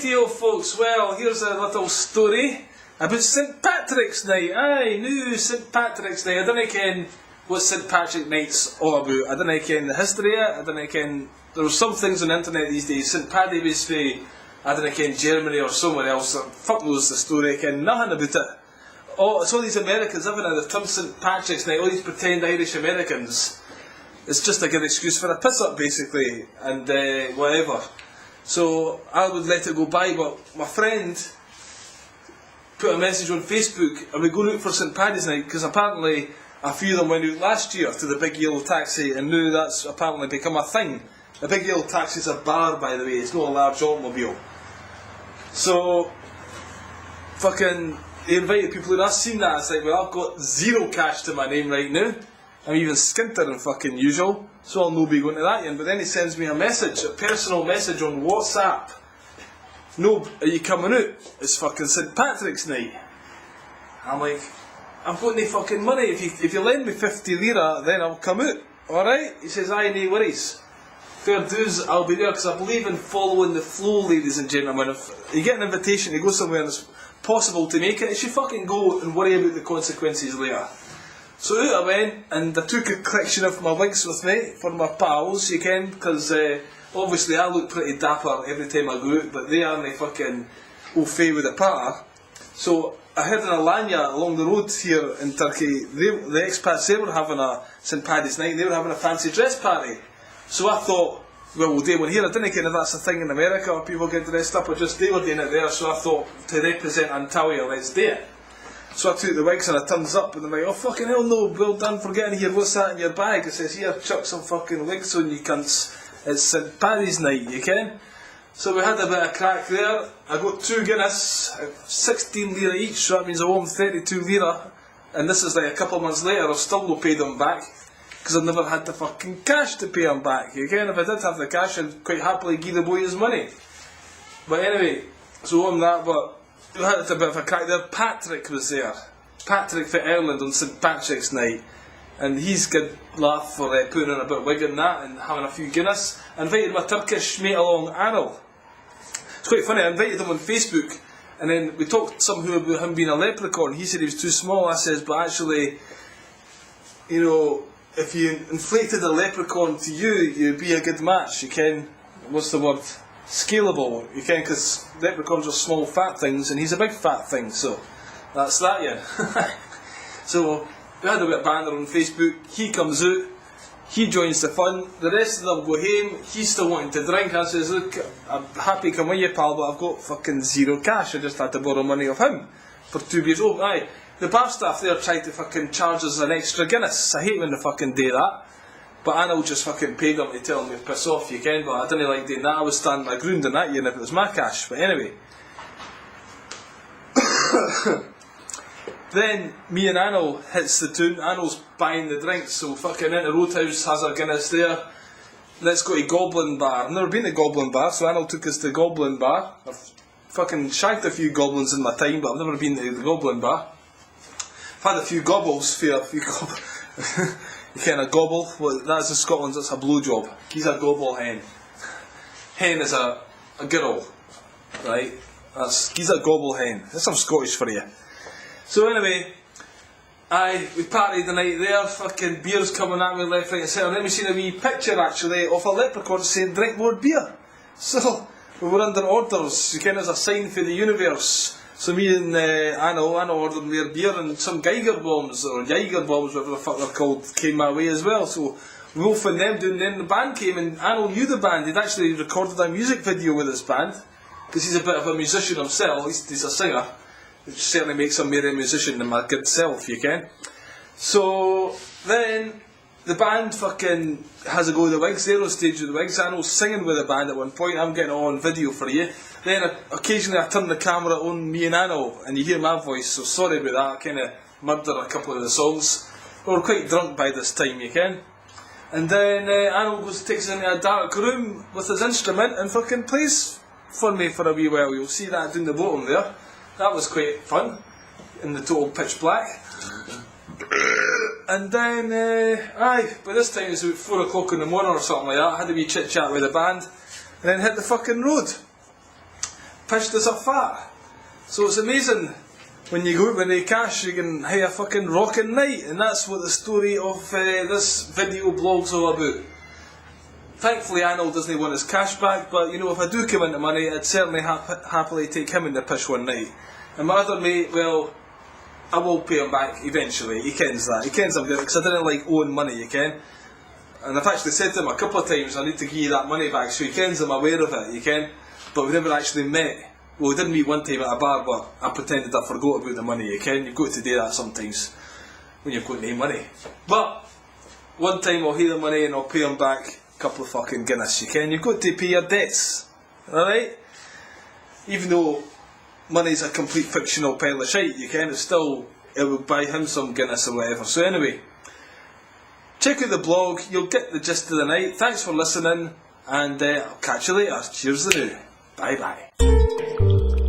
Rightio folks, well here's a little story about St Patrick's Night. Aye, new St Patrick's Night. I don't ken what St Patrick's Night's all about. I don't ken the history of it. I don't ken... There are some things on the internet these days. St Paddy was from, I don't ken, Germany or somewhere else. Fuck knows the story. I ken nothing about it. Oh, it's all these Americans, haven't they? They've turned St Patrick's Night, all these pretend Irish Americans. It's just a good excuse for a piss up basically, and whatever. So I would let it go by, but my friend put a message on Facebook, are we going out for St Paddy's Night? Because apparently a few of them went out last year to the Big Yellow Taxi, and now that's apparently become a thing. The Big Yellow Taxi is a bar, by the way, it's not a large automobile. So, fucking, they invited people in. I've seen that, it's like, well, I've got zero cash to my name right now. I'm even skinter than fucking usual, so I'll no be going to that yet. But then he sends me a message, a personal message on WhatsApp. Nob, are you coming out? It's fucking St Patrick's Night. I'm like, I've got no fucking money. If you lend me 50 lira, then I'll come out. Alright? He says, aye, no worries. Fair dues, I'll be there, because I believe in following the flow, ladies and gentlemen. If you get an invitation to go somewhere and it's possible to make it, you should fucking go and worry about the consequences later. So out I went, and I took a collection of my wigs with me for my pals, you can, because obviously I look pretty dapper every time I go out, but they aren't fucking au fait with the patter. So I heard in Alanya along the road here in Turkey, the expats, they were having a St Paddy's Night, they were having a fancy dress party. So I thought, well, we'll do one here. I didn't care if that's a thing in America or people get dressed up, or just they were doing it there, so I thought, to represent Antalya, let's do it. So I took the wigs and I turns up and they're like, oh fucking hell no, well done for getting here, what's that in your bag? It says, here, chuck some fucking wigs on you cunts. It's St Paddy's Night, you ken? So we had a bit of crack there. I got 2 Guinness, 16 lira each, so that means I owe them 32 lira. And this is like a couple of months later, I've still not paid them back, because I've never had the fucking cash to pay them back, you ken? If I did have the cash, I'd quite happily give the boy his money. But anyway, so on that, but we had a bit of a crack there. Patrick was there. Patrick for Ireland on St Patrick's Night. And he's good laugh for putting on a bit of wig and that and having a few Guinness. I invited my Turkish mate along, Anil. It's quite funny, I invited him on Facebook, and then we talked somehow about him being a leprechaun. He said he was too small. I says, but actually, you know, if you inflated a leprechaun to you, you'd be a good match. You can, what's the word? Scalable, you can, because leprechauns are small fat things and he's a big fat thing, so that's that, yeah. So we had a bit of banter on Facebook. He comes out, he joins the fun, the rest of them go home. He's still wanting to drink. I says, look, I'm happy to come with you, pal, but I've got fucking zero cash. I just had to borrow money off him for 2 beers. Oh aye, the bar staff there tried to fucking charge us an extra Guinness. I hate when they fucking do that. But Anil just fucking paid them to tell me to piss off, you can, but I didn't like doing that. I was standing my ground on that year if it was my cash. But anyway. Then me and Anil hits the tune. Anil's buying the drinks, so fucking into Roadhouse has our Guinness there. Let's go to Goblin Bar. I've never been to Goblin Bar, so Anil took us to Goblin Bar. I've fucking shagged a few goblins in my time, but I've never been to the Goblin Bar. I've had a few gobbles for a few goblins. You ken a gobble? Well, that's in Scotland, that's a blowjob. He's a gobble hen. Hen is a girl, right? He's a gobble hen. That's some Scottish for you. So anyway, we partied the night there, fucking beers coming at me left, right and centre. Then we seen a wee picture actually of a leprechaun saying drink more beer. So we were under orders, you ken, as a sign for the universe. So me and Anna ordered more beer, and some Geiger bombs, or Jaeger bombs, whatever the fuck they're called, came my way as well. So we all found them doing, then the band came, and Anna knew the band. He'd actually recorded a music video with his band, because he's a bit of a musician himself. He's a singer, which certainly makes him more a musician than my good self, you can. So then the band fucking has a go with the wigs. They're on stage with the wigs. Anna's singing with the band at one point. I'm getting on video for you. Then occasionally I turn the camera on me and Anna, and you hear my voice, so sorry about that. I kind of murdered a couple of the songs. We were quite drunk by this time, you can. And then Anna takes us into a dark room with his instrument and fucking plays for me for a wee while. You'll see that down the bottom there. That was quite fun, in the total pitch black. And then, by this time it was about 4 o'clock in the morning or something like that. I had a wee chit chat with the band, and then hit the fucking road. pished us up fat. So it's amazing when you go out with the cash, you can have a fucking rockin' night, and that's what the story of this video blog's all about. Thankfully, Arnold doesn't want his cash back, but you know, if I do come into money, I'd certainly happily take him in the pish one night. And my other mate, well, I will pay him back eventually. He kens that. He kens I'm good because I didn't like owing money, you ken. And I've actually said to him a couple of times, I need to give you that money back, so he kens I'm aware of it, you ken. But we never actually met. Well, we did meet one time at a bar, but I pretended I forgot about the money, you ken. You've got to do that sometimes when you've got no money. But one time I'll hear the money and I'll pay him back a couple of fucking Guinness, you ken. You've got to pay your debts, alright? Even though money's a complete fictional pile of shite, you ken, it will buy him some Guinness or whatever. So anyway, check out the blog, you'll get the gist of the night. Thanks for listening, and I'll catch you later. Cheers the new. Bye bye.